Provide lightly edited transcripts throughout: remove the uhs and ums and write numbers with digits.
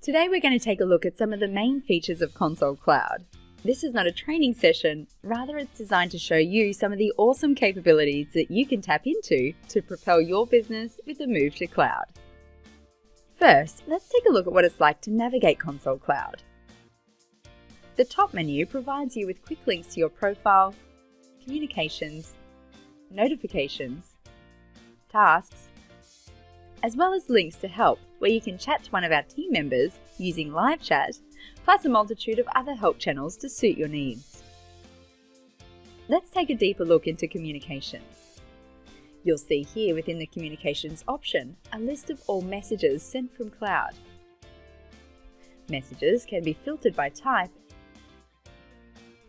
Today we're going to take a look at some of the main features of Console Cloud. This is not a training session, rather it's designed to show you some of the awesome capabilities that you can tap into to propel your business with the move to cloud. First, let's take a look at what it's like to navigate Console Cloud. The top menu provides you with quick links to your profile, communications, notifications, tasks, as well as links to help where you can chat to one of our team members using live chat, plus a multitude of other help channels to suit your needs. Let's take a deeper look into communications. You'll see here within the communications option a list of all messages sent from cloud. Messages can be filtered by type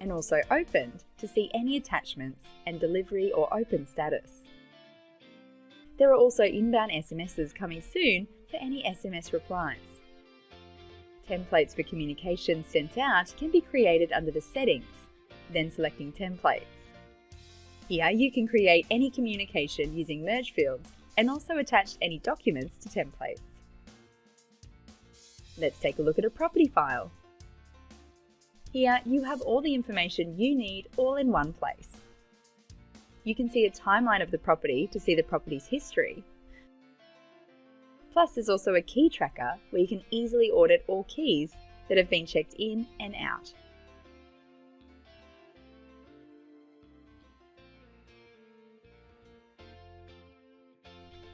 and also opened to see any attachments and delivery or open status. There are also inbound SMSs coming soon for any SMS replies. Templates for communications sent out can be created under the settings, then selecting templates. Here you can create any communication using merge fields and also attach any documents to templates. Let's take a look at a property file. Here you have all the information you need all in one place. You can see a timeline of the property to see the property's history. Plus there's also a key tracker where you can easily audit all keys that have been checked in and out.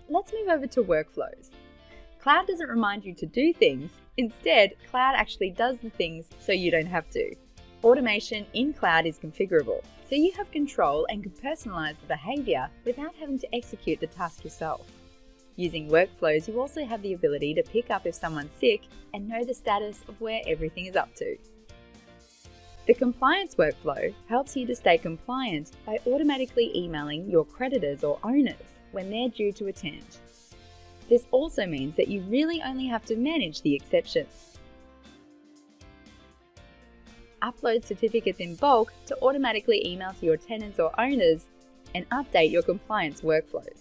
Let's move over to workflows. Cloud doesn't remind you to do things. Instead, Cloud actually does the things so you don't have to. Automation in Cloud is configurable, so you have control and can personalize the behavior without having to execute the task yourself. Using workflows, you also have the ability to pick up if someone's sick and know the status of where everything is up to. The compliance workflow helps you to stay compliant by automatically emailing your creditors or owners when they're due to attend. This also means that you really only have to manage the exceptions. Upload certificates in bulk to automatically email to your tenants or owners and update your compliance workflows.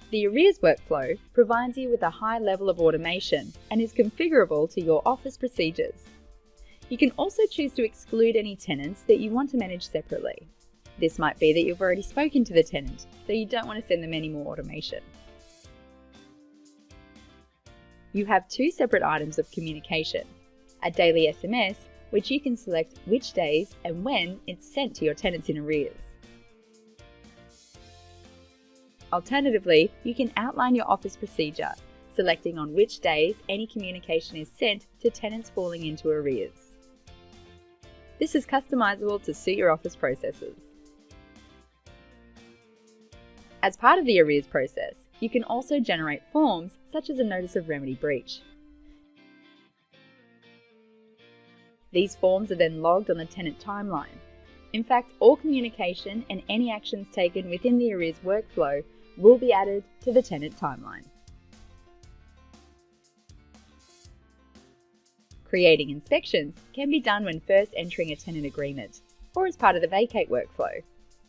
The arrears workflow provides you with a high level of automation and is configurable to your office procedures. You can also choose to exclude any tenants that you want to manage separately. This might be that you've already spoken to the tenant, so you don't want to send them any more automation. You have two separate items of communication: a daily SMS, which you can select which days and when it's sent to your tenants in arrears. Alternatively, you can outline your office procedure, selecting on which days any communication is sent to tenants falling into arrears. This is customizable to suit your office processes. As part of the arrears process, you can also generate forms such as a notice of remedy breach. These forms are then logged on the tenant timeline. In fact, all communication and any actions taken within the arrears workflow will be added to the tenant timeline. Creating inspections can be done when first entering a tenant agreement or as part of the vacate workflow.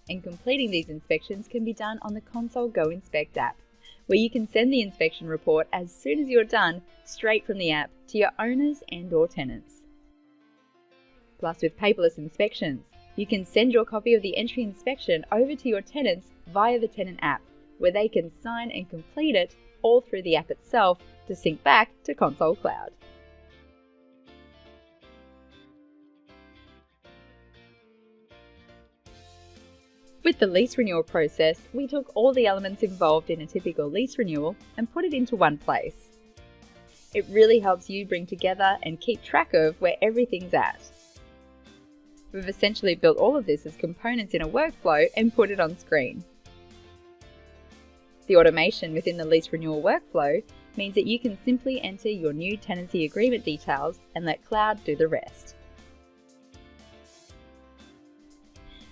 And completing these inspections can be done on the Console Go Inspect app, where you can send the inspection report as soon as you're done straight from the app to your owners and/or tenants. Plus, with paperless inspections, you can send your copy of the entry inspection over to your tenants via the tenant app, where they can sign and complete it all through the app itself to sync back to Console Cloud. With the lease renewal process, we took all the elements involved in a typical lease renewal and put it into one place. It really helps you bring together and keep track of where everything's at. We've essentially built all of this as components in a workflow and put it on screen. The automation within the lease renewal workflow means that you can simply enter your new tenancy agreement details and let Cloud do the rest.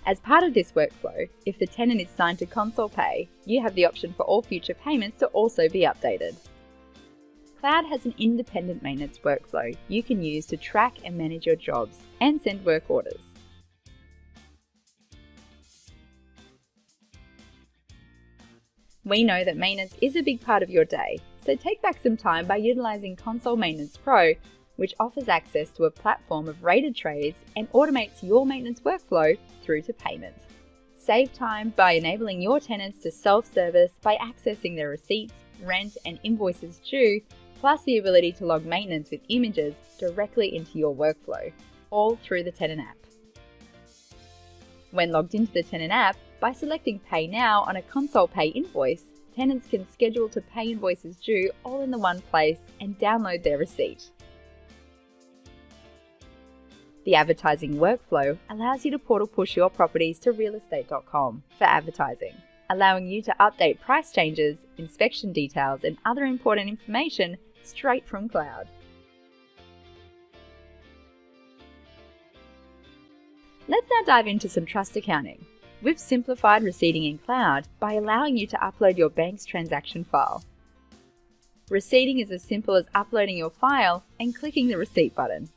As part of this workflow, if the tenant is signed to Console Pay, you have the option for all future payments to also be updated. Cloud has an independent maintenance workflow you can use to track and manage your jobs and send work orders. We know that maintenance is a big part of your day, so take back some time by utilizing Console Maintenance Pro, which offers access to a platform of rated trades and automates your maintenance workflow through to payment. Save time by enabling your tenants to self-service by accessing their receipts, rent, and invoices due, plus the ability to log maintenance with images directly into your workflow, all through the Tenant app. When logged into the Tenant app, by selecting Pay Now on a Console Pay invoice, tenants can schedule to pay invoices due all in the one place and download their receipt. The advertising workflow allows you to portal push your properties to realestate.com for advertising, allowing you to update price changes, inspection details, and other important information straight from cloud. Let's now dive into some trust accounting. We've simplified receipting in cloud by allowing you to upload your bank's transaction file. Receipting is as simple as uploading your file and clicking the receipt button.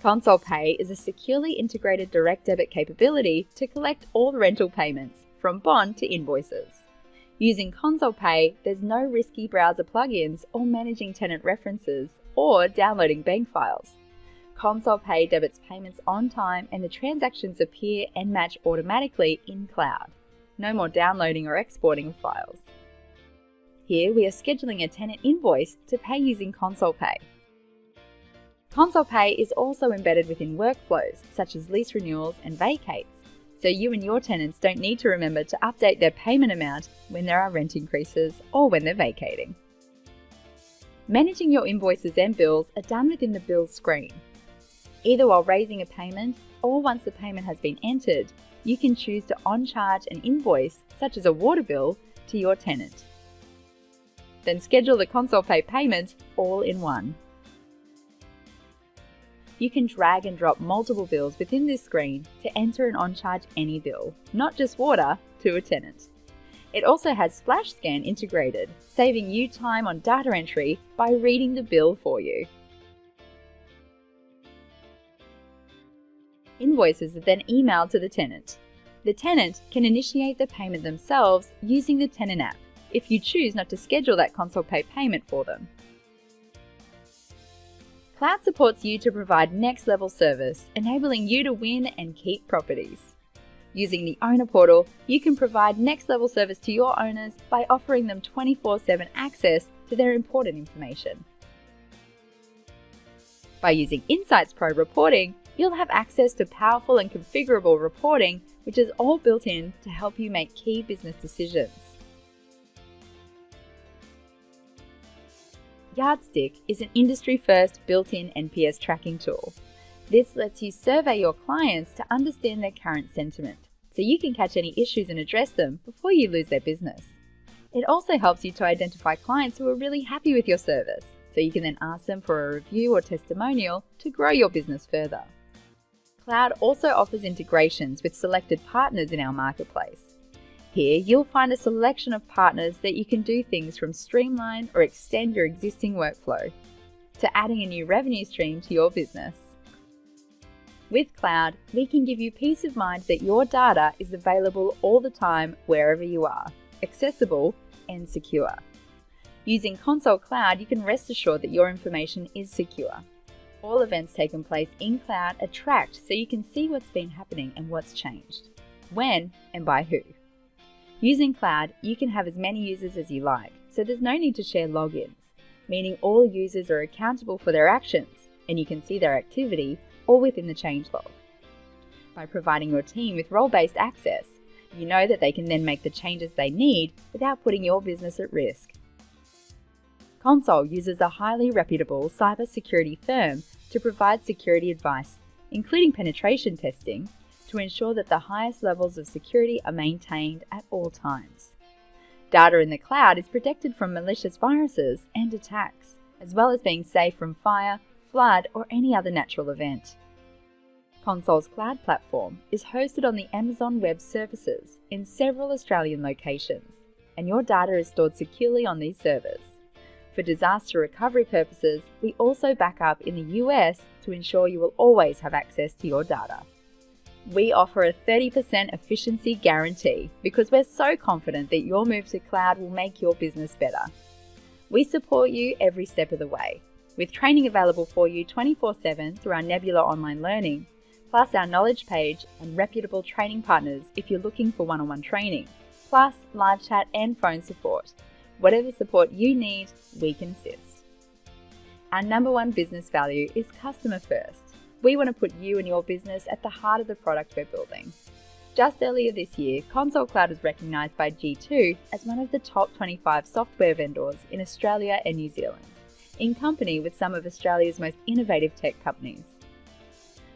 Console Pay is a securely integrated direct debit capability to collect all rental payments, from bond to invoices. Using Console Pay, there's no risky browser plugins or managing tenant references or downloading bank files. Console Pay debits payments on time and the transactions appear and match automatically in cloud. No more downloading or exporting of files. Here we are scheduling a tenant invoice to pay using Console Pay. Console Pay is also embedded within workflows such as lease renewals and vacates, so you and your tenants don't need to remember to update their payment amount when there are rent increases or when they're vacating. Managing your invoices and bills are done within the Bills screen. Either while raising a payment or once the payment has been entered, you can choose to on-charge an invoice, such as a water bill, to your tenant. Then schedule the Console Pay payment all in one. You can drag and drop multiple bills within this screen to enter and on-charge any bill, not just water, to a tenant. It also has Splash Scan integrated, saving you time on data entry by reading the bill for you. Invoices are then emailed to the tenant. The tenant can initiate the payment themselves using the Tenant app, if you choose not to schedule that Console Pay payment for them. Cloud supports you to provide next-level service, enabling you to win and keep properties. Using the Owner Portal, you can provide next-level service to your owners by offering them 24/7 access to their important information. By using Insights Pro reporting, you'll have access to powerful and configurable reporting, which is all built in to help you make key business decisions. Yardstick is an industry-first built-in NPS tracking tool. This lets you survey your clients to understand their current sentiment, so you can catch any issues and address them before you lose their business. It also helps you to identify clients who are really happy with your service, so you can then ask them for a review or testimonial to grow your business further. Cloud also offers integrations with selected partners in our marketplace. Here, you'll find a selection of partners that you can do things from streamline or extend your existing workflow, to adding a new revenue stream to your business. With Cloud, we can give you peace of mind that your data is available all the time wherever you are, accessible and secure. Using Console Cloud, you can rest assured that your information is secure. All events taking place in Cloud are tracked so you can see what's been happening and what's changed, when and by who. Using Cloud, you can have as many users as you like, so there's no need to share logins, meaning all users are accountable for their actions and you can see their activity all within the changelog. By providing your team with role-based access, you know that they can then make the changes they need without putting your business at risk. Console uses a highly reputable cybersecurity firm to provide security advice, including penetration testing, to ensure that the highest levels of security are maintained at all times. Data in the cloud is protected from malicious viruses and attacks, as well as being safe from fire, flood, or any other natural event. Console's cloud platform is hosted on the Amazon Web Services in several Australian locations, and your data is stored securely on these servers. For disaster recovery purposes, we also back up in the US to ensure you will always have access to your data. We offer a 30% efficiency guarantee because we're so confident that your move to cloud will make your business better. We support you every step of the way, with training available for you 24/7 through our Nebula Online Learning, plus our knowledge page and reputable training partners if you're looking for one-on-one training, plus live chat and phone support. Whatever support you need, we can assist. Our number one business value is customer first. We want to put you and your business at the heart of the product we're building. Just earlier this year, Console Cloud was recognised by G2 as one of the top 25 software vendors in Australia and New Zealand, in company with some of Australia's most innovative tech companies.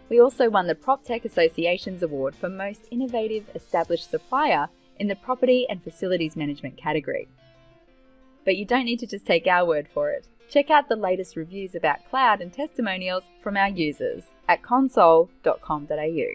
We also won the PropTech Association's award for Most Innovative Established Supplier in the Property and Facilities Management category. But you don't need to just take our word for it. Check out the latest reviews about cloud and testimonials from our users at console.com.au.